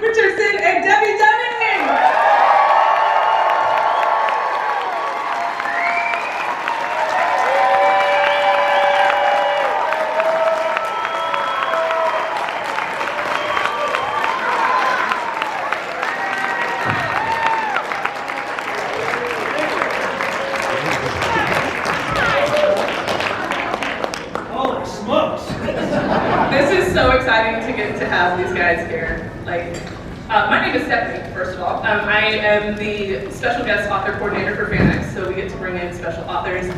Richardson and Debbe. Holy smokes! This is so exciting to get to have these guys here. My name is Stephanie, first of all. I am the special guest author coordinator for FanX, so we get to bring in special authors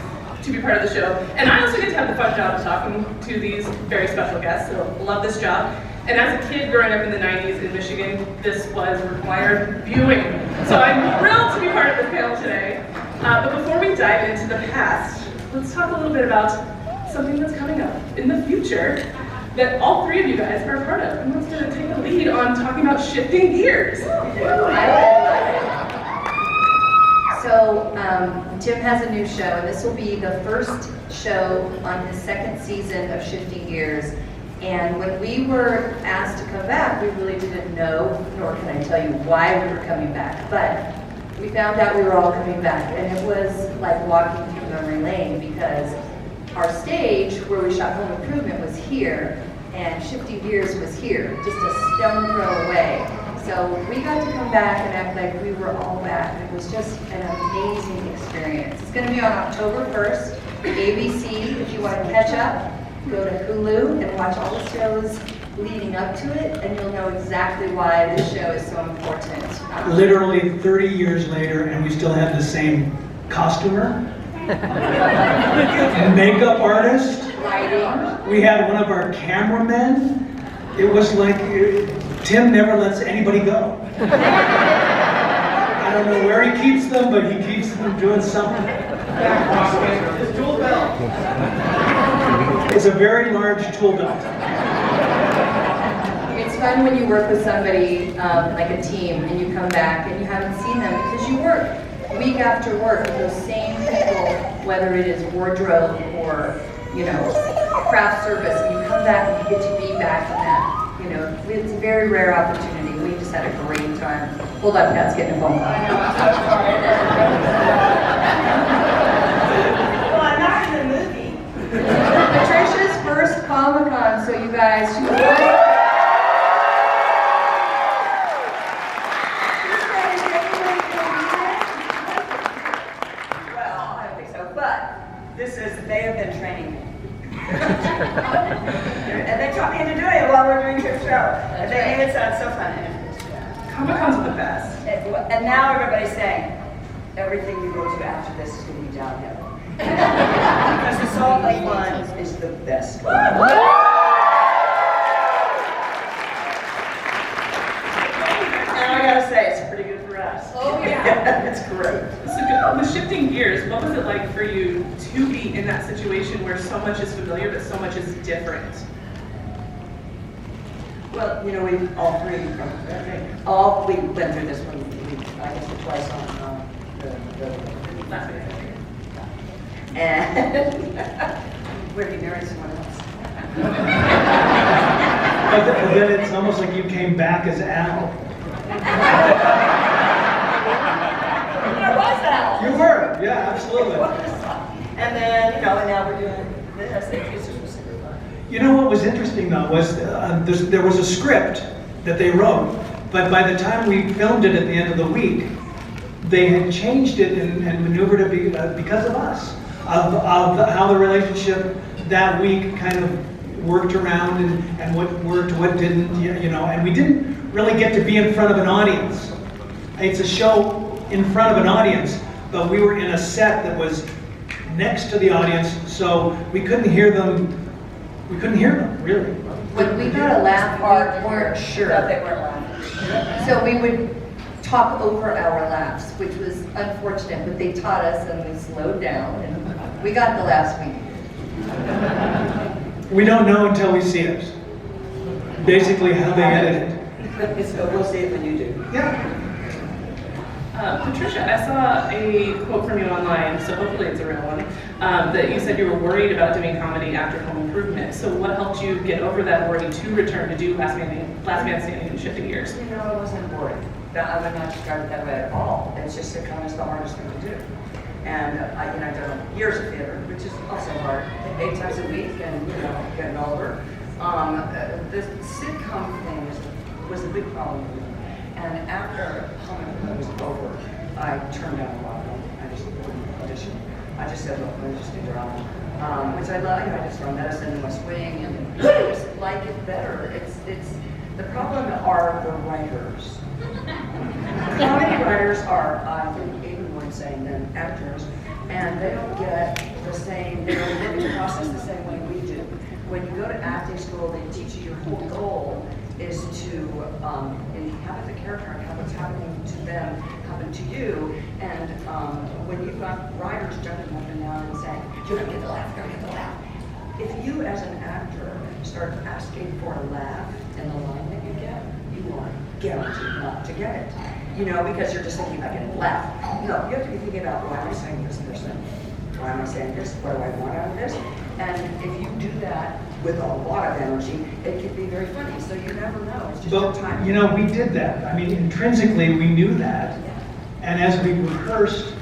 to be part of the show. And I also get to have the fun job of talking to these very special guests, so love this job. And as a kid growing up in the 90s in Michigan, this was required viewing. So I'm thrilled to be part of this panel today. But before we dive into the past, let's talk a little bit about something that's coming up in the future that all three of you guys are a part of. And who's going to take the lead on talking about shifting gears? So Tim has a new show, and this will be the first show on his second season of Shifting Gears. And when we were asked to come back, we really didn't know, nor can I tell you why we were coming back. But we found out we were all coming back, and it was like walking through memory lane, because our stage where we shot Home Improvement was here, and Shifting Gears was here, just a stone throw away. So we got to come back and act like we were all back. It was just an amazing experience. It's going to be on October 1st, ABC. If you want to catch up, go to Hulu and watch all the shows leading up to it, and you'll know exactly why this show is so important. Literally 30 years later, and we still have the same costumer, makeup artist. Lighting. We had one of our cameramen. It was like Tim never lets anybody go. I don't know where he keeps them, but he keeps them doing something. His tool belt. It's a very large tool belt. It's fun when you work with somebody like a team, and you come back and you haven't seen them because you work week after work with those same people, whether it is wardrobe or craft service, and you come back and you get to be back in that. It's a very rare opportunity. We just had a great time. Hold up, Pat's getting a phone call. Well, I'm not in the movie. Patricia's first Comic-Con, so you guys should Well, I don't think so, but they have been training me. And they taught me how to do it while we're doing your show. And they made it sound so fun. Comic-Cons are the best. And now everybody's saying, everything you go to after this is going to be downhill. Because the Salt Lake one is the best one. And I gotta say, it's pretty good for us. Oh, yeah. It's great. So with shifting gears, what was it like for you to be in that situation where so much is familiar but so much is different? Well, we all three, we went through this one, I guess twice on the Last week. and where he married someone else. But then it's almost like you came back as Al. There was that. You were, yeah, absolutely. And then, and now we're doing this. It's just super fun. You know what was interesting though was there was a script that they wrote, but by the time we filmed it at the end of the week, they had changed it and maneuvered it because of us, of how the relationship that week kind of worked around and what worked, what didn't, and we didn't really get to be in front of an audience. It's a show in front of an audience, but we were in a set that was next to the audience, so we couldn't hear them. We couldn't hear them, really. When we got a laugh, we weren't sure. That they weren't laughing. So we would talk over our laughs, which was unfortunate, but they taught us and we slowed down and we got the laughs we needed. We don't know until we see it. Basically how they edit it. So we'll see it when you do. Yeah. Patricia, I saw a quote from you online, so hopefully it's a real one, that you said you were worried about doing comedy after Home Improvement. So what helped you get over that worry to return to do Last Man Standing and Shifting Gears? You know, I wasn't worried. I would not describe it that way at all. It's just the kind of the hardest thing to do. And I've done years of theater, which is also hard, 8 times a week, and getting older. The sitcom thing was a big problem for me. And after Home Improvement was over, I turned down a lot of them. I just didn't audition. I just said, look, let me just do drama, which I love. I just run medicine in West Wing, and I just like it better. It's the problem are the writers. Comedy writers are, I think, even more insane than actors, and they don't get the same, they don't live the process the same way we do. When you go to acting school, they teach you your whole goal is to inhabit the character and have what's happening to them happen to you. And when you've got writers jumping up and down and saying, you're gonna get the laugh, you're gonna get the laugh. If you as an actor start asking for a laugh in the line that you get, you are guaranteed not to get it. Because you're just thinking about getting a laugh. No, you have to be thinking about why am I saying this person? Why am I saying this? What do I want out of this? And if you do that with a lot of energy, it can be very funny. So you never know. It's just your time. We did that. I mean, intrinsically, we knew that. Yeah. And as we rehearsed,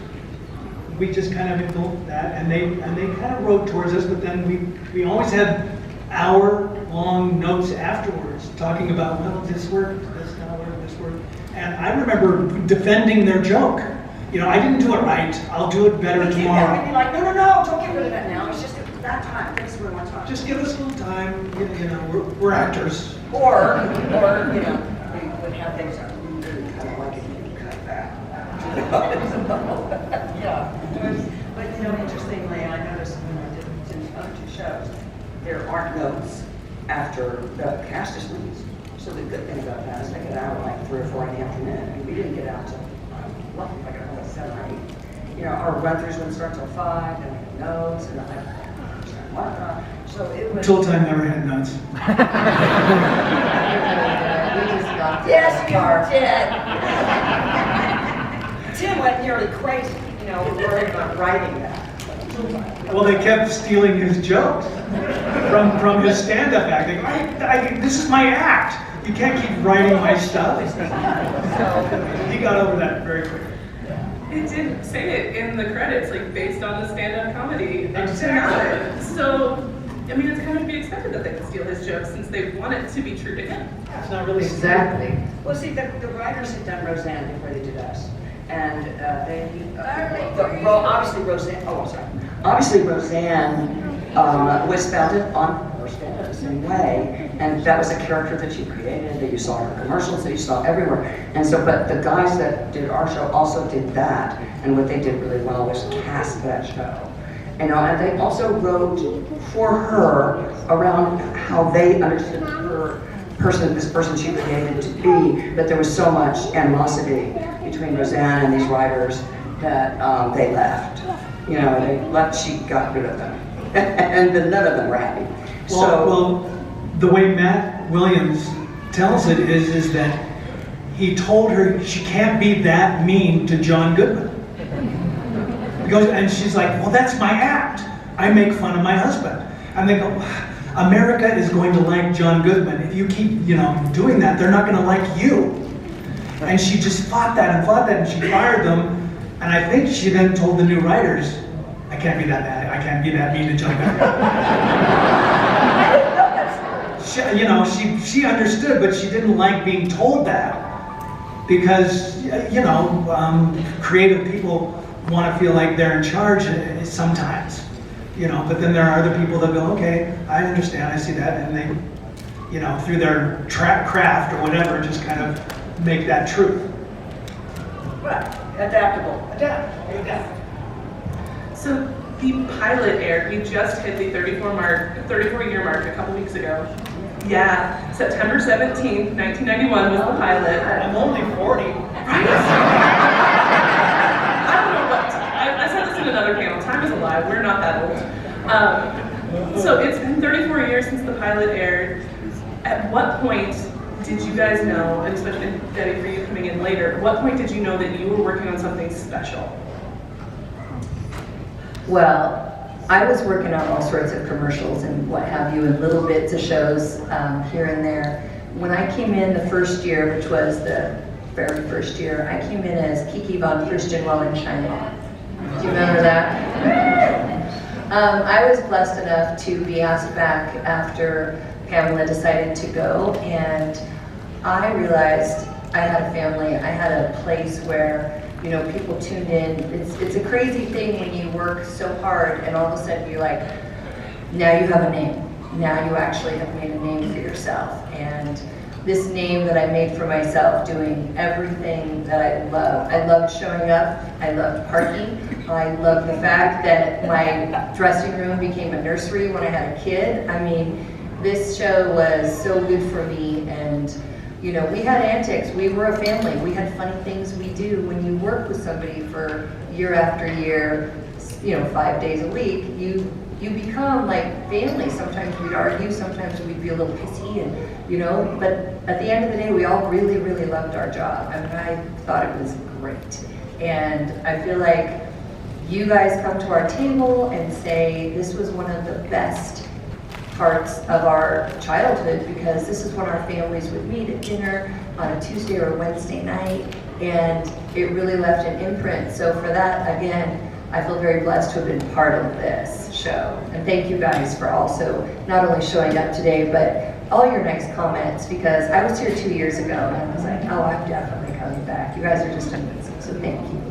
we just kind of built that, and they kind of wrote towards us, but then we always had hour-long notes afterwards talking about, well, this worked, this not worked, this worked. And I remember defending their joke. I didn't do it right. I'll do it better tomorrow. We'd be like, no, don't get rid of that now. It's just that time. This is what I want to talk. Just give us a little time. We're actors. Or we would have things that we really kind of like it, you cut that. Yeah. But interestingly, I noticed when I did the other 2 shows, there aren't notes after the cast is released. So the good thing about that is they get out like 3 or 4 in the afternoon, and we didn't get out till lucky if I got home at 7 or 8. Our run-throughs wouldn't start till 5, then I had notes, and then whatnot. So it was. Tool Time never had notes. We just got to Yes, the you car. did. Tim went nearly crazy, worried about writing that. Well, they kept stealing his jokes from his stand-up acting. This is my act. You can't keep writing my stuff. So he got over that very quickly. It did say it in the credits, like based on the stand-up comedy. Exactly. So, it's kind of to be expected that they would steal his jokes since they want it to be true to him. It's not really Exactly. Well, see, the writers had done Roseanne before they did us. And obviously Roseanne was founded on her stand the same way, and that was a character that she created, that you saw in her commercials, that you saw everywhere. And so, but the guys that did our show also did that, and what they did really well was cast that show. And they also wrote for her around how they understood this person she created to be, but there was so much animosity between Roseanne and these writers that they left. She got rid of them. And then none of them were happy. Well, the way Matt Williams tells it is that he told her she can't be that mean to John Goodman. And she's like, well, that's my act. I make fun of my husband. And they go, America is going to like John Goodman. If you keep, doing that, they're not going to like you. And she just fought that, and she fired them. And I think she then told the new writers, I can't be that bad. I can't be that mean to John Goodman. She understood, but she didn't like being told that because, creative people want to feel like they're in charge sometimes, but then there are other people that go, okay, I understand, I see that, and they, through their craft or whatever, just kind of make that truth. Right, adaptable, adapt. So the pilot aired. We just hit the 34-year mark a couple weeks ago. Yeah, September 17th, 1991 was the pilot. I'm only 40. Right? I don't know what. I said this in another panel. Time is alive. We're not that old. So it's been 34 years since the pilot aired. At what point did you guys know, and especially Debbie for you coming in later, at what point did you know that you were working on something special? Well, I was working on all sorts of commercials and what have you, and little bits of shows here and there. When I came in the first year, which was the very first year, I came in as Kiki von Christian while in China. Do you remember that? I was blessed enough to be asked back after Pamela decided to go, and I realized I had a family, I had a place where, you know, people tuned in. It's a crazy thing when you work so hard and all of a sudden you're like, now you have a name. Now you actually have made a name for yourself. And this name that I made for myself, doing everything that I love. I loved showing up, I loved parking, I loved the fact that my dressing room became a nursery when I had a kid. I mean, this show was so good for me, and you know, we had antics, we were a family, we had funny things we do. When you work with somebody for year after year, you know, 5 days a week, you become like family. Sometimes we'd argue, sometimes we'd be a little pissy, and you know, but at the end of the day, we all really, really loved our job. I mean, I thought it was great. And I feel like you guys come to our table and say, this was one of the best parts of our childhood, because this is when our families would meet at dinner on a Tuesday or a Wednesday night, and it really left an imprint. So for that, again, I feel very blessed to have been part of this show. And thank you guys for also not only showing up today, but all your nice comments, because I was here 2 years ago and I was like, oh, I'm definitely coming back. You guys are just amazing, so thank you.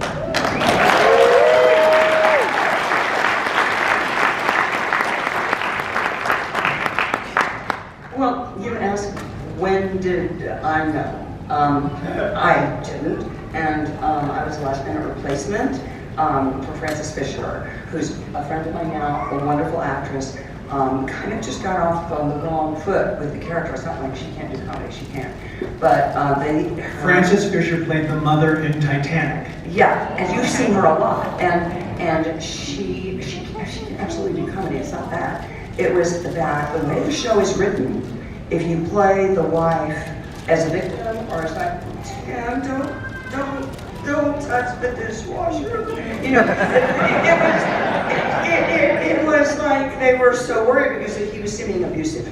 Well, you asked, when did I know? I didn't, and I was a last minute replacement for Frances Fisher, who's a friend of mine now, a wonderful actress. Kind of just got off on the wrong foot with the character. It's not like she can't do comedy, she can't. But Frances Fisher played the mother in Titanic. Yeah, and you've seen her a lot, and she can absolutely do comedy. It's not that. It was that the way the show is written, if you play the wife as a victim or as like, yeah, don't touch the dishwasher. You know, it was like they were so worried because he was seeming abusive.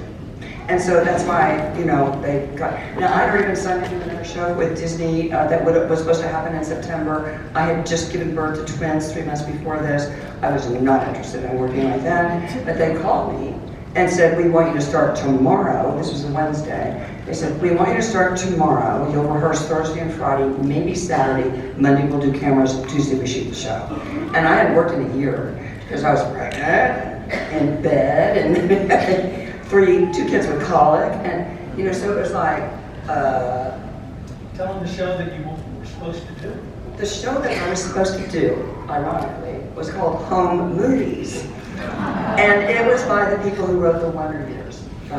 And so that's why, you know, they got. Now, I'd already been signed into another show with Disney that was supposed to happen in September. I had just given birth to twins 3 months before this. I was not interested in working like that, but they called me and said, we want you to start tomorrow. This was a Wednesday. They said, we want you to start tomorrow. You'll rehearse Thursday and Friday, maybe Saturday. Monday we'll do cameras, Tuesday we shoot the show. And I had worked in a year because I was pregnant, in bed, and 2 kids with colic, and you know, so it was like, Tell them the show that you were supposed to do. the show that I was supposed to do, ironically, was called Home Movies. And it was by the people who wrote The Wonder Years. No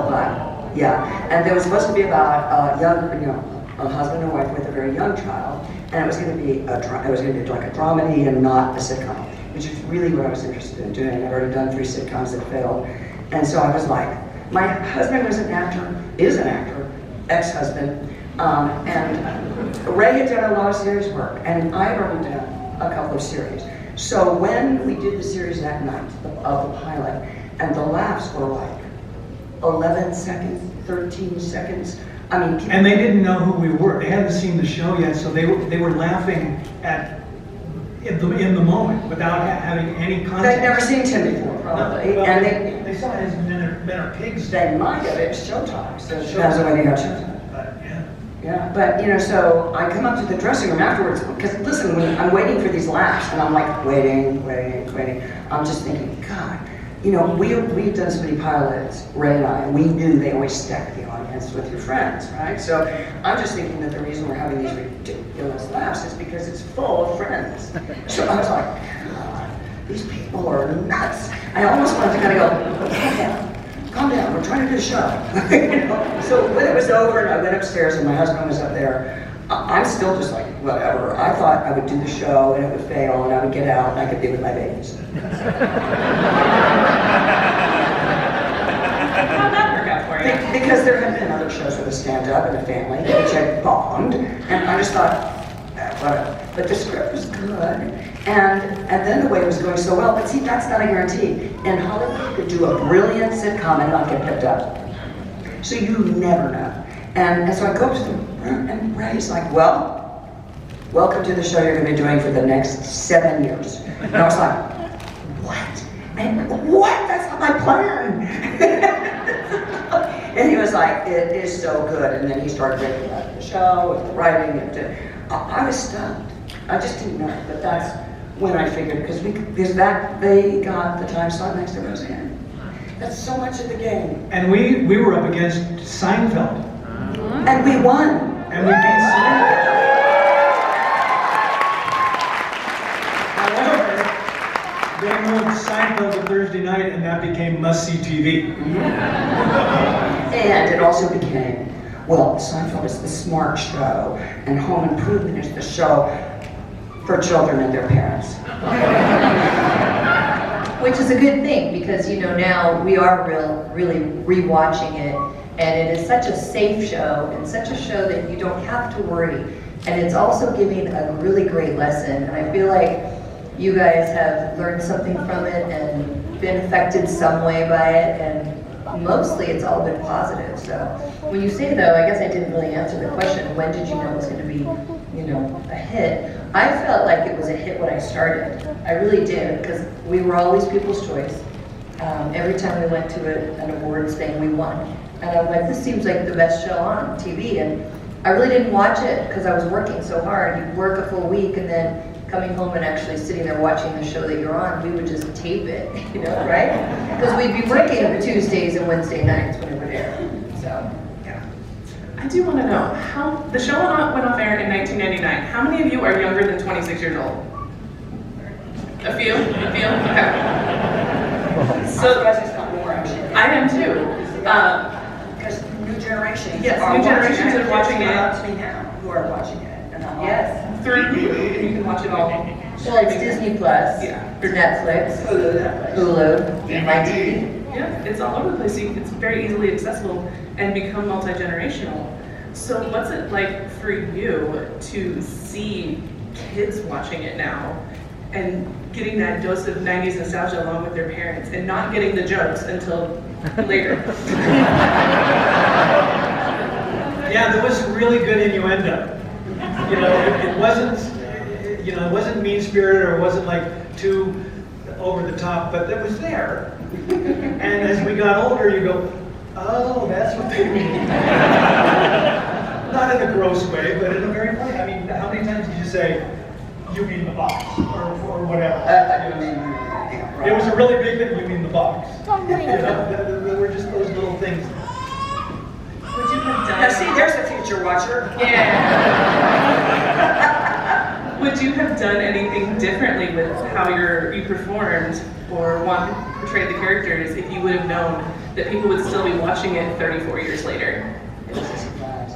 lie. Yeah, and it was supposed to be about a husband and wife with a very young child, and it was going to be like a dramedy and not a sitcom, which is really what I was interested in doing. I've already done 3 sitcoms that failed. And so I was like, my husband was an actor, is an actor, ex-husband, and Ray had done a lot of series work, and I had already done a couple of series. So when we did the series that night of the pilot, and the laughs were like 11 seconds, 13 seconds, I mean... And they didn't know who we were. They hadn't seen the show yet, so they were laughing in the moment without having any context. They'd never seen Tim before, probably. No, and they saw his Men Are Pigs. They might have. It's Showtime, so it depends on whether you got Showtime. Yeah. Yeah, but you know, so I come up to the dressing room afterwards, because listen, when I'm waiting for these laughs, and I'm like waiting. I'm just thinking, God, you know, we've done so many pilots, Ray and I, and we knew they always stack the audience with your friends, right? So I'm just thinking that the reason we're having these ridiculous laughs is because it's full of friends. So I was like, God, these people are nuts. I almost wanted to kind of go, calm down, we're trying to do a show. You know? So when it was over and I went upstairs and my husband was up there, I'm still just like, whatever. I thought I would do the show and it would fail and I would get out and I could be with my babies. How'd that work out for you? because there had been other shows with a stand-up and a family, which had bombed, and I just thought, whatever. But the script was good, and then the way it was going so well, but see, that's not a guarantee. In Hollywood, you could do a brilliant sitcom and not get picked up. So you never know. And so I go up to them, and Ray's like, well, welcome to the show you're going to be doing for the next 7 years. And I was like, what? And what? That's not my plan. And he was like, it is so good. And then he started breaking out the show and the writing. And I was stunned. I just didn't know. But that's when I figured, because they got the time slot next to Roseanne. That's so much of the game. And we were up against Seinfeld. And we won. And we beat Seinfeld. However, they moved Seinfeld to Thursday night, and that became must-see TV. And it also became, well, Seinfeld is the smart show, and Home Improvement is the show for children and their parents. Which is a good thing, because now we are really rewatching it, and it is such a safe show, and such a show that you don't have to worry. And it's also giving a really great lesson, and I feel like you guys have learned something from it and been affected some way by it, and mostly it's all been positive. So when you say, though, I guess I didn't really answer the question, when did you know it was going to be, a hit? I felt like it was a hit when I started. I really did, because we were always people's choice. Every time we went to an awards thing, we won. And I'm like, this seems like the best show on TV. And I really didn't watch it because I was working so hard. You work a full week, and then coming home and actually sitting there watching the show that you're on, we would just tape it, right? Because we'd be working Tuesdays and Wednesday nights when it would air. So, yeah. I do want to know, how the show went off air in 1999. How many of you are younger than 26 years old? A few? Okay. So that's just not more, actually. I am too. Because new generations Yes, are new generations are watching it. Up to me now, who are watching it. And I'm like, Yes. Through you, and you can watch it all. Well, it's Disney Plus, Yeah. Netflix, Hulu, My TV. Yeah, it's all over the place. It's very easily accessible and become multi-generational. So what's it like for you to see kids watching it now and getting that dose of 90s nostalgia along with their parents and not getting the jokes until later? Yeah, there was really good innuendo. It wasn't mean-spirited, or it wasn't like too over the top, but it was there. And as we got older, you go, oh, that's what they mean. Not in a gross way, but in a very funny. I mean, how many times did you say, you mean the box, or whatever? It was a really big thing, you mean the box. There were just those little things. Would you have done? now see, there's the future watcher. Yeah. Would you have done anything differently with how you performed or portrayed the characters if you would have known that people would still be watching it 34 years later? It was a surprise.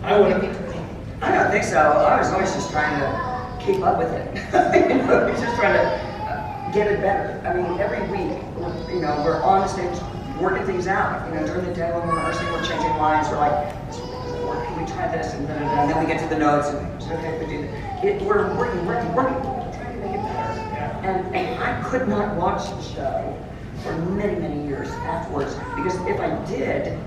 I would have. I don't think so. I was always just trying to keep up with it. Just trying to get it better. I mean, every week, we're on the stage working things out. During the day when we're rehearsing, we're changing lines. We're like, can we try this? And then we get to the notes, and okay, we do that. We're working, trying to make it better. And I could not watch the show for many, many years afterwards, because if I did,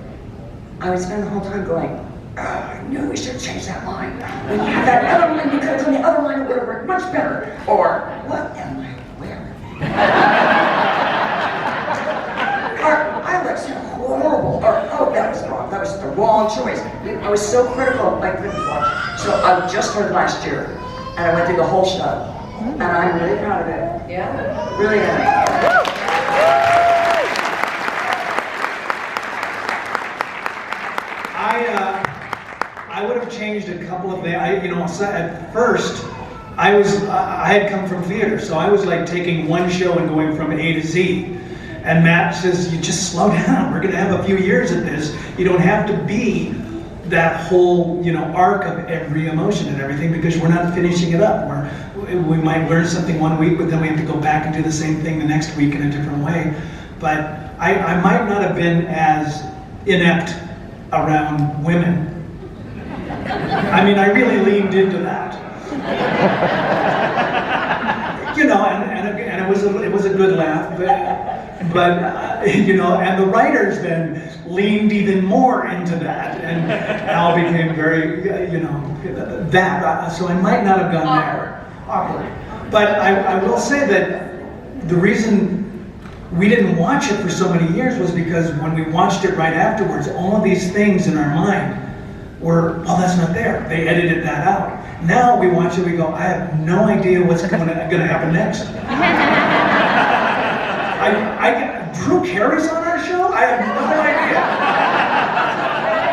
I would spend the whole time going, I knew we should change that line. When you have that other line, you could have done the other line, it would have worked much better. Or, what am I wearing? Or, I look so horrible. Or, oh, that was wrong. That was the wrong choice. I was so critical of my written watch. So I just started last year, and I went through the whole show. And I'm really proud of it. Yeah. Really am. I would have changed a couple of things. At first, I had come from theater, so I was like taking one show and going from A to Z. And Matt says, you just slow down. We're going to have a few years of this. You don't have to be that whole, arc of every emotion and everything, because we're not finishing it up. We might learn something one week, but then we have to go back and do the same thing the next week in a different way. But I might not have been as inept around women. I mean, I really leaned into that. You know, and it was a good laugh, but you know, and the writers then leaned even more into that, and Al became very, you know, that. So I might not have gone there. Awkward. But I will say that the reason we didn't watch it for so many years was because when we watched it right afterwards, all of these things in our mind were, oh, that's not there. They edited that out. Now we watch it, we go, I have no idea what's going to happen next. Drew Carey's on our show? I have no idea.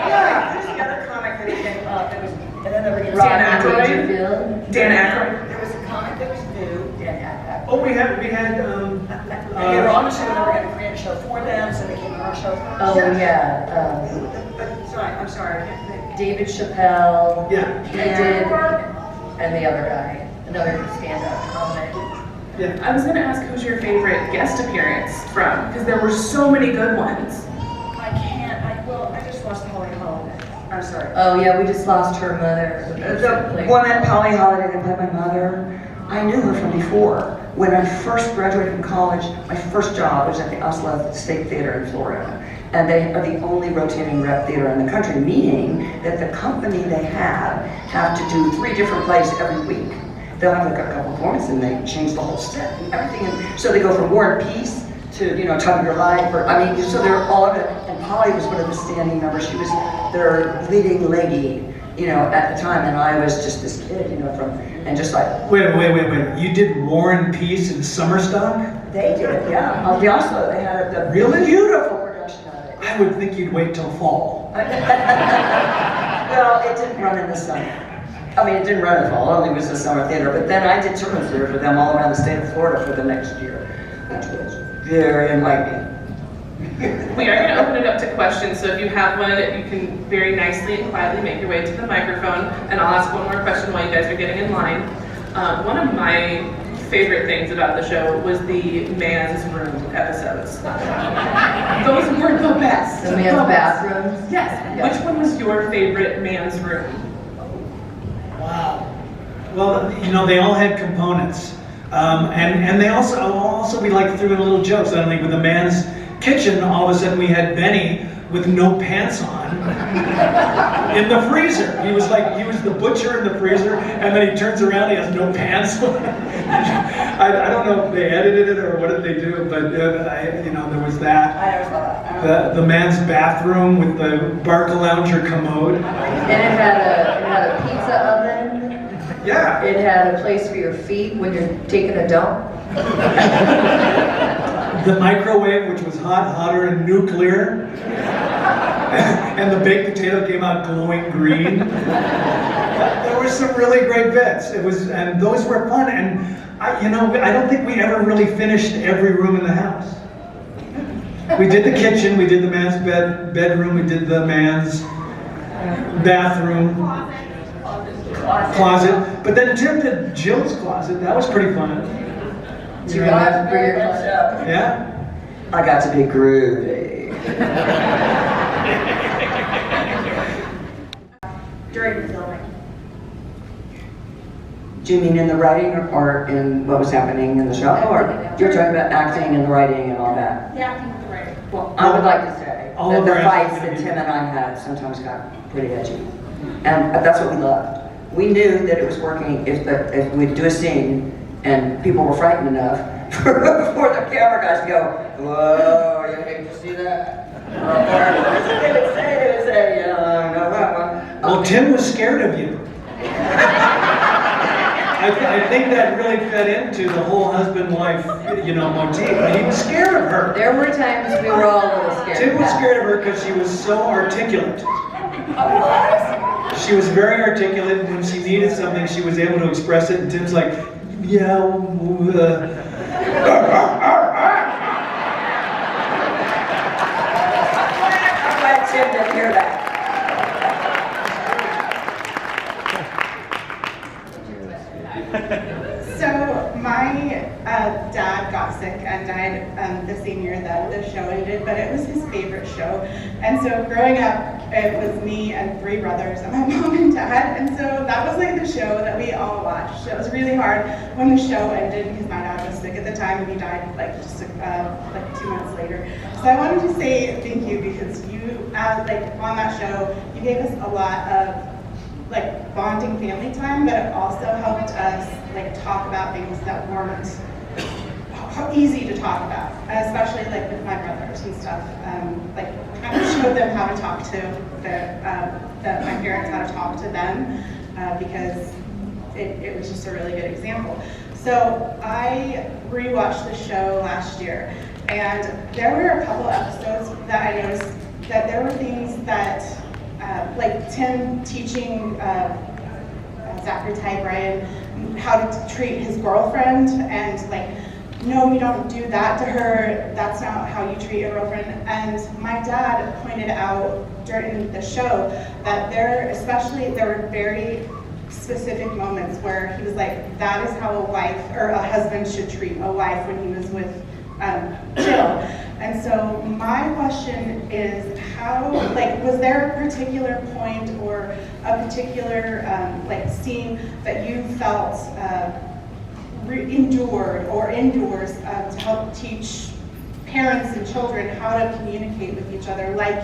Yeah, who's the other comic that came up? It was, and then there was Dan Aykroyd. Dan Aykroyd. There was a comic that was new, Dan Aykroyd. Oh, we had, And they were on the show, and they were going to create a show for them, so they came on our show. Oh, yeah. I'm sorry, I can't think. David Chappelle. Yeah. He did, and the other guy, another stand-up comic. yeah. I was gonna ask who's your favorite guest appearance from, because there were so many good ones. I just lost Holly Holiday. I'm sorry. Oh, yeah, we just lost her mother. The woman, Polly Holiday, that played my mother, I knew her from before. When I first graduated from college, my first job was at the Oslo State Theater in Florida. And they are the only rotating rep theater in the country, meaning that the company they have to do 3 different plays every week. They'll have like a couple performances and they change the whole set and everything. And so they go from War and Peace to, you know, Time of Your Life. Or, I mean, so they're all of it. And Polly was one of the standing members. She was their leading lady, you know, at the time. And I was just this kid, you know, and just like. Wait. You did War and Peace in summer stock? They did, yeah. On the Oslo, they had a Really? beautiful production of it. I would think you'd wait till fall. Well, it didn't run in the summer. I mean, it didn't run in the fall, it only was the summer theater. But then I did children's theater for them all around the state of Florida for the next year, which was very enlightening. We are gonna open it up to questions, so if you have one, you can very nicely and quietly make your way to the microphone, and I'll ask one more question while you guys are getting in line. One of my favorite things about the show was the man's room episodes. Those were the best. The man's bathrooms? Yes. Yeah. Which one was your favorite man's room? Wow. Well, you know, they all had components. And they also we like threw in a little joke. Suddenly with the man's kitchen, all of a sudden we had Benny with no pants on in the freezer. He was the butcher in the freezer, and then he turns around, he has no pants on. I don't know if they edited it or what did they do, but you know, there was that. I always thought that. The man's bathroom with the Barcalounger commode. And it had a pizza oven. Yeah. It had a place for your feet when you're taking a dump. The microwave, which was hotter than nuclear. And the baked potato came out glowing green. There were some really great bits. And those were fun. And I don't think we ever really finished every room in the house. We did the kitchen, we did the man's bedroom, we did the man's bathroom, closet. But then Tim did Jill's closet. That was pretty fun. Do you want for your closet? Yeah. I got to be groovy. During the filming. Do you mean in the writing or in what was happening in the show? Or you're talking about acting and the writing and all that? The acting with the writing. Well, I would like to say All that of the our fights acting that Tim and I had sometimes got pretty edgy. And that's what we loved. We knew that it was working if we'd do a scene and people were frightened enough for the camera guys to go, whoa, you hate to see that? They would say, no. Well, Tim was scared of you. I think that really fed into the whole husband-wife, motif. He was scared of her. There were times we were all a little scared. Tim was scared of her because she was so articulate. She was very articulate. When she needed something, she was able to express it. And Tim's like, yeah. I'm glad Tim didn't hear that. So my dad got sick and died the same year that the show ended, but it was his favorite show. And so growing up it was me and 3 brothers and my mom and dad, and so that was like the show that we all watched. It was really hard when the show ended because my dad was sick at the time and he died like just like 2 months later. So I wanted to say thank you because you, like on that show, you gave us a lot of like bonding family time, but it also helped us like talk about things that weren't easy to talk about, especially like with my brothers and stuff. Like kind of showed them how to talk to my parents, how to talk to them, because it was just a really good example. So I rewatched the show last year, and there were a couple episodes that I noticed that there were things that, like Tim teaching Zachary Ty Bryan how to treat his girlfriend, and like, no, you don't do that to her, that's not how you treat your girlfriend. And my dad pointed out during the show that there were very specific moments where he was like, that is how a wife or a husband should treat a wife when he was with Jill. And so my question is, how, like, was there a particular point or a particular like scene that you felt endured or endures to help teach parents and children how to communicate with each other, like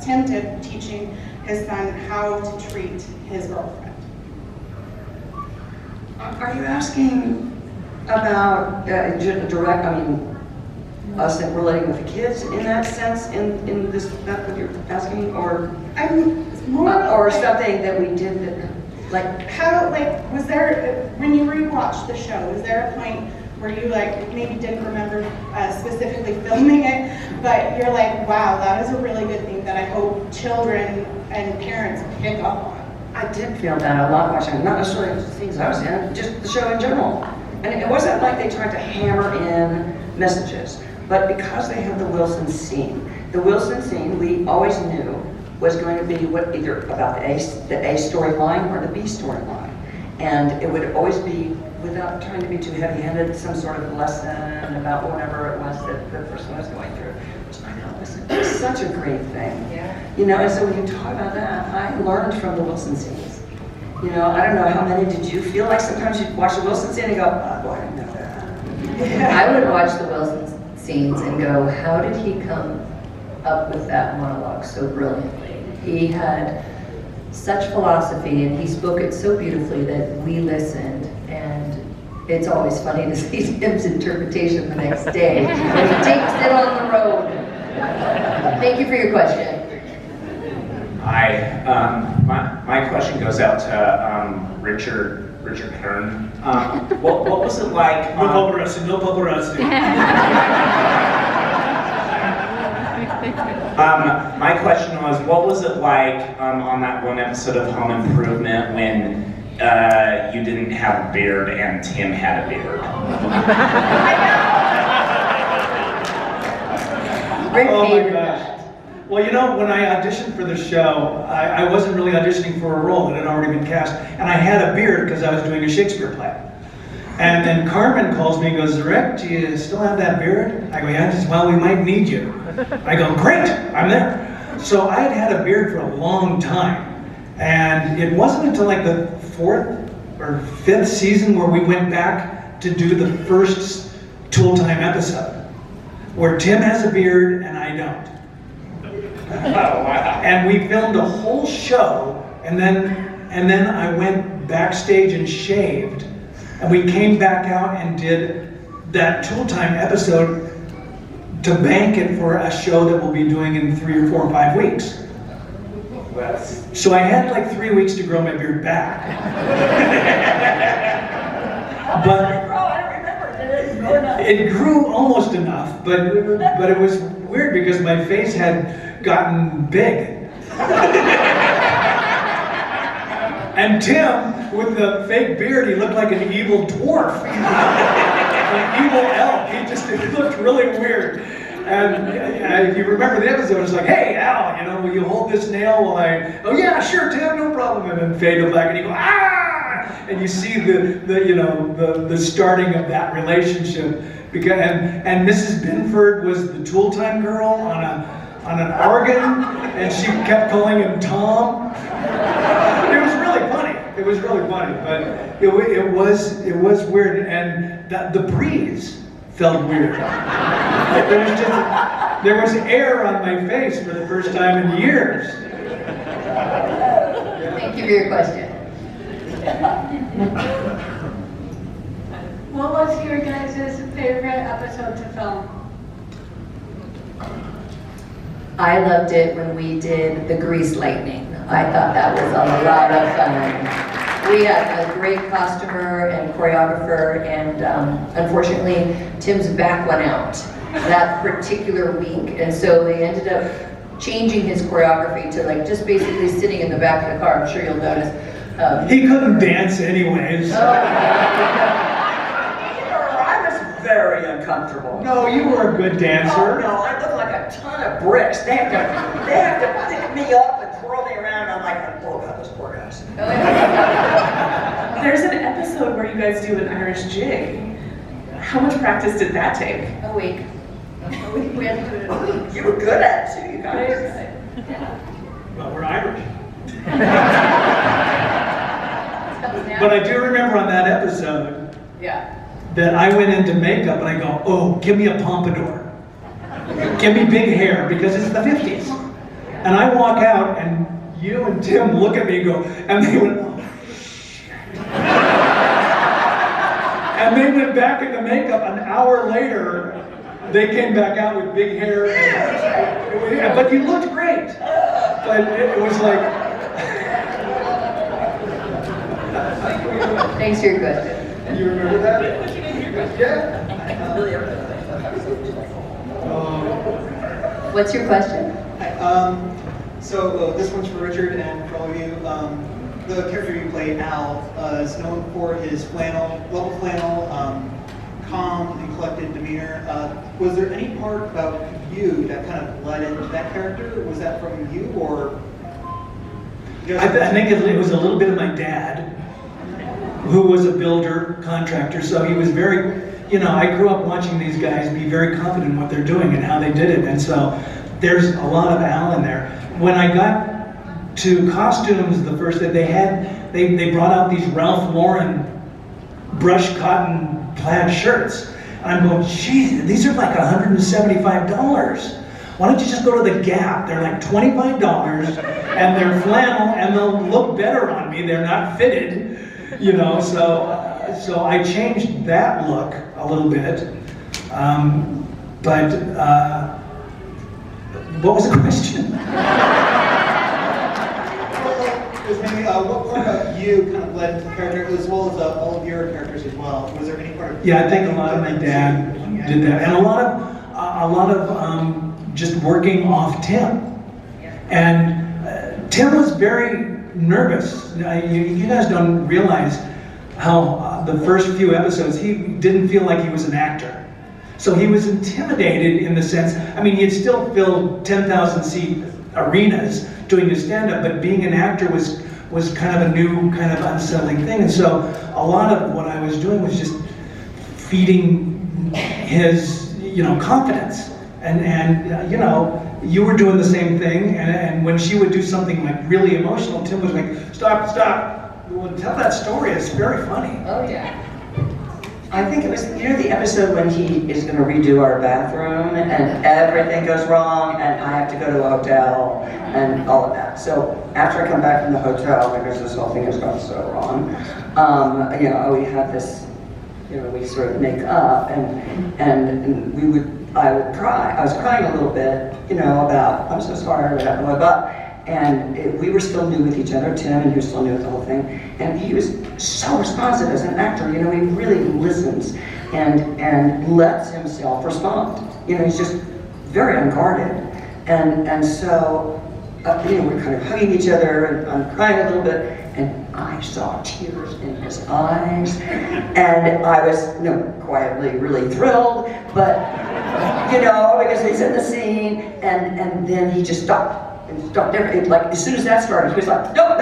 Tim did teaching his son how to treat his girlfriend? Are you asking about direct, I mean, us relating with the kids in that sense, in this, that what you're asking, or or something that we did that, like, how, like, was there, when you rewatched the show, was there a point where you like maybe didn't remember specifically filming it, but you're like, wow, that is a really good thing that I hope children and parents pick up on? I did feel that a lot watching, not necessarily the things I was in, just the show in general. And it wasn't like they tried to hammer in messages, but because they had the Wilson scene we always knew was going to be what either about the A storyline or the B storyline. And it would always be, without trying to be too heavy-handed, some sort of lesson about whatever it was that the person was going through, which I thought was such a great thing. Yeah. You know, and so when you talk about that, I learned from the Wilson scenes. You know, I don't know, how many did you feel like sometimes you'd watch the Wilson scene and go, oh boy, I didn't know that. I would watch the Wilson scenes and go, how did he come up with that monologue so brilliantly? He had such philosophy and he spoke it so beautifully that we listened, and it's always funny to see Tim's interpretation the next day when he takes it on the road. Thank you for your question. Hi, my question goes out to Richard Karn. What was it like? No paparazzi, no paparazzi. My question was, what was it like on that one episode of Home Improvement when you didn't have a beard and Tim had a beard? Rick Oh my hated gosh. that. Well, you know, when I auditioned for the show, I wasn't really auditioning for a role that had already been cast, and I had a beard because I was doing a Shakespeare play. And then Carmen calls me and goes, Rick, do you still have that beard? I go, yeah. She says, well, we might need you. I go, great, I'm there. So I had a beard for a long time. And it wasn't until like the 4th or 5th season where we went back to do the first Tool Time episode, where Tim has a beard and I don't. Oh, wow. And we filmed a whole show, and then I went backstage and shaved, and we came back out and did that Tool Time episode to bank it for a show that we'll be doing in 3 or 4 or 5 weeks. So I had like 3 weeks to grow my beard back. But it grew almost enough, but it was weird because my face had gotten big. And Tim, with the fake beard, he looked like an evil dwarf. An evil elf. He looked really weird. And if you remember the episode, it's like, hey, Al, you know, will you hold this nail while oh yeah, sure, Tim, no problem. And then fade to black, and you go, ah! And you see the starting of that relationship. And Mrs. Binford was the Tool Time girl on a on an organ, and she kept calling him Tom. It was really funny. It was really funny, but it was weird, and the breeze felt weird. There was air on my face for the first time in years. Thank you for your question. What was your guys' favorite episode to film? I loved it when we did the grease lightning. I thought that was a lot of fun. We had a great costumer and choreographer, and unfortunately, Tim's back went out that particular week, and so they ended up changing his choreography to like just basically sitting in the back of the car. I'm sure you'll notice. He couldn't dance anyways. I was very uncomfortable. No, you were a good Oh, dancer. no, I look like a ton of bricks. They have to pick me up and twirl me around. I'm like, oh God, those poor guys. There's an episode where you guys do an Irish jig. How much practice did that take? A week. We had to do it in a week. You were good at it too, you guys. Well, we're Irish. Comes down. But I do remember on that episode Yeah. that I went into makeup and I go, oh, give me a pompadour. Give me big hair because it's the 50s. And I walk out and you and Tim look at me and go, and they went, oh, shit. And they went back into makeup. An hour later, they came back out with big hair. And, but you looked great. But it was like... Thanks for your question. You remember that? Yeah. What's your question? So this one's for Richard and for all of you. The character you play, Al, is known for his level flannel, calm and collected demeanor. Was there any part about you that kind of led into that character? Was that from you or? I think it was a little bit of my dad, who was a builder, contractor, so he was very, I grew up watching these guys be very confident in what they're doing and how they did it, and so there's a lot of Al in there. When I got to costumes the first day, they brought out these Ralph Lauren brushed cotton plaid shirts. And I'm going, geez, these are like $175. Why don't you just go to the Gap? They're like $25 and they're flannel and they'll look better on me. They're not fitted, so I changed that look a little bit. What was the question? It was maybe what part about you kind of led into the character as well as all of your characters as well? Was there any part of? Yeah, I think a lot of my dad did that, and a lot of just working off Tim. And Tim was very nervous. You guys don't realize how the first few episodes he didn't feel like he was an actor. So he was intimidated in the sense, he'd still fill 10,000 seat arenas doing his stand-up, but being an actor was kind of a new, kind of unsettling thing. And so a lot of what I was doing was just feeding his, confidence. And you were doing the same thing. And when she would do something like really emotional, Tim was like, stop. Well, tell that story. It's very funny. Oh yeah. I think it was, the episode when he is going to redo our bathroom and everything goes wrong and I have to go to a hotel and all of that. So after I come back from the hotel, because this whole thing has gone so wrong, we had this, we sort of make up and I would cry. I was crying a little bit, about, I'm so sorry, what happened, blah. And we were still new with each other, Tim, and he was still new with the whole thing. And he was so responsive as an actor, he really listens and lets himself respond. He's just very unguarded. And so, we're kind of hugging each other, and I'm crying a little bit, and I saw tears in his eyes. And I was, quietly really thrilled, but, because he's in the scene, and then he just stopped. And stopped everything. Like as soon as that started, he was like, no,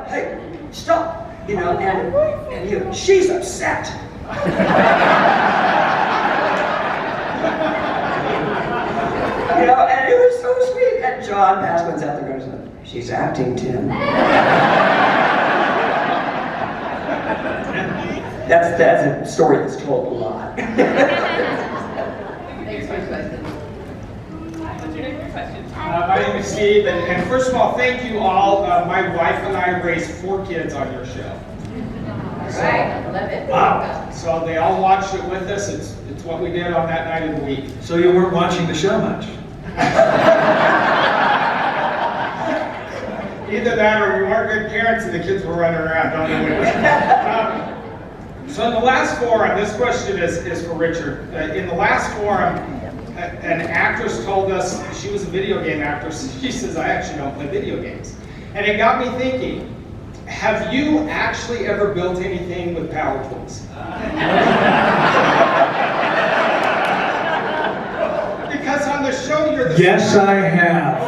hey, stop, and she's upset. And it was so so sweet. And John Passman's out there going, she's acting, Tim. That's a story that's told a lot. Thanks for your question. What's your name and your question? My name is Steve, and first of all, thank you all. My wife and I raised 4 kids on your show. All right, love it. Wow. So they all watched it with us. It's what we did on that night of the week. So you weren't watching the show much? Either that or we weren't good parents and the kids were running around. Don't know which. So in the last forum, this question is for Richard. In the last forum, an actress told us, she was a video game actress, she says, I actually don't play video games. And it got me thinking, have you actually ever built anything with power tools? Because on the show you're the... Yes, I have.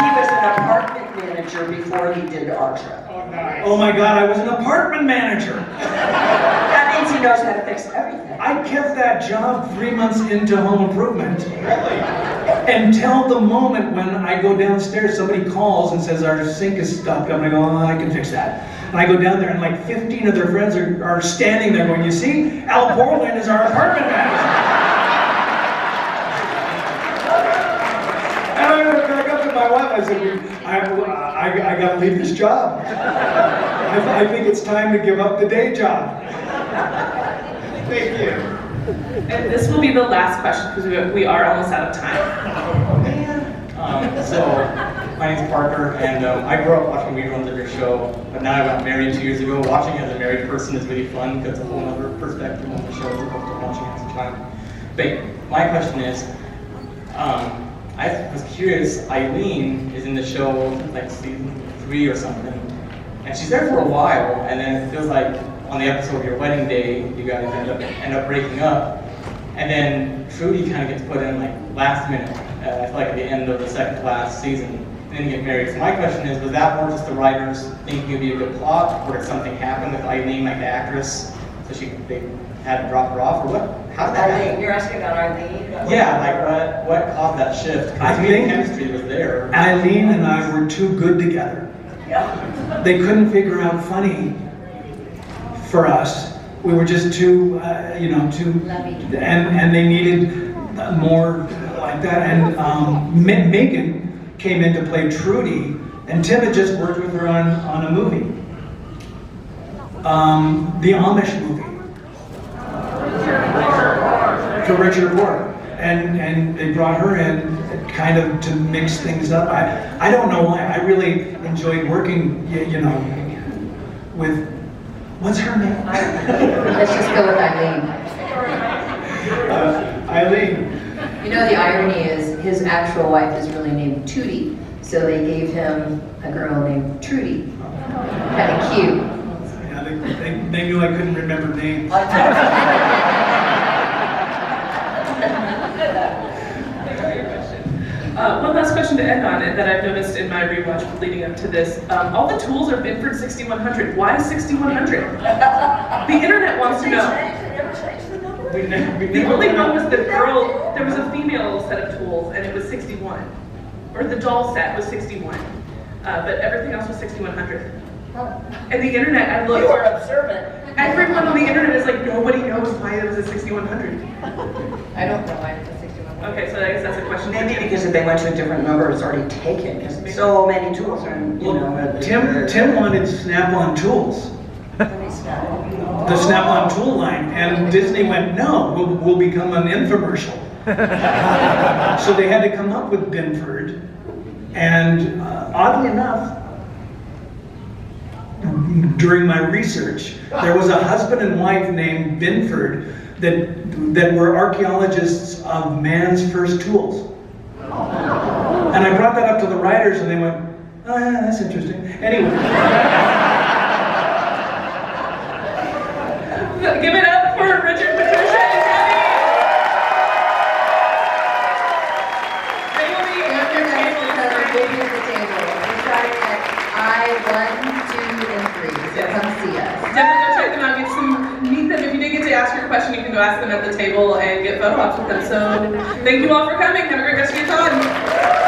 He was an apartment manager before he did Archer. Oh, nice. Oh my God, I was an apartment manager. That means he knows how to fix everything. I kept that job 3 months into Home Improvement. Really? Until the moment when I go downstairs, somebody calls and says, our sink is stuck. I'm like, oh, I can fix that. And I go down there and like 15 of their friends are standing there going, you see, Al Portland is our apartment manager. And I got to my wife, I said, I got to leave this job. I think it's time to give up the day job. Thank you. And this will be the last question because we are almost out of time. So, my name's Parker, and I grew up watching reruns of your show, but now I got married 2 years ago. Watching as a married person is really fun because it's a whole other perspective on the show as opposed to watching as a child. But my question is, I was curious, Eileen is in the show like season 3 or something, and she's there for a while, and then it feels like on the episode of your wedding day, you guys end up breaking up, and then Trudy kind of gets put in like last minute, I feel like at the end of the second last season, and then you get married. So my question is, was that more just the writers thinking it'd be a good plot, or did something happen with Eileen, like the actress, so they had to drop her off, or what? How did that happen? You're asking about Eileen? Yeah, like what caused that shift? I Because the think chemistry was there. Eileen and I were too good together. Yeah. They couldn't figure out funny for us. We were just too, too, and they needed more like that. And Megan came in to play Trudy, and Tim had just worked with her on a movie, the Amish movie, for Richard Ward, and they brought her in kind of to mix things up. I don't know why. I really enjoyed working, with. What's her name? Let's just go with Eileen. Eileen. You know, the irony is his actual wife is really named Tootie, so they gave him a girl named Trudy. Kind of cute. Yeah, they knew I couldn't remember names. One last question to end on it that I've noticed in my rewatch leading up to this. All the tools are Binford 6100. Why 6100? The internet wants to know. The only one was the girl, there was a female set of tools and it was 61. Or the doll set was 61. But everything else was 6100. And the internet, I looked. You are observant. Everyone on the internet is like, nobody knows why it was a 6100. I don't know why it's a 6100. Okay, so I guess that's a question. for Maybe Tim. because if they went to a different number, it's already taken, because so many tools are, Tim wanted Snap-on tools, the Snap-on tool line, and Disney went, no, we'll become an infomercial. So they had to come up with Binford, and oddly enough, during my research, there was a husband and wife named Binford that were archaeologists of man's first tools. And I brought that up to the writers and they went, oh yeah, that's interesting. Anyway. Give it up for Richard, Patricia, and Debbe. They will be at their tables. We'll be at the table. We're starting at I-1, 2, and 3. So come see us. Definitely go check them out. Meet them. If you didn't get to ask your question, you can go go ask them at the table and get photo ops with them. So thank you all for coming. Have a great rest of your time.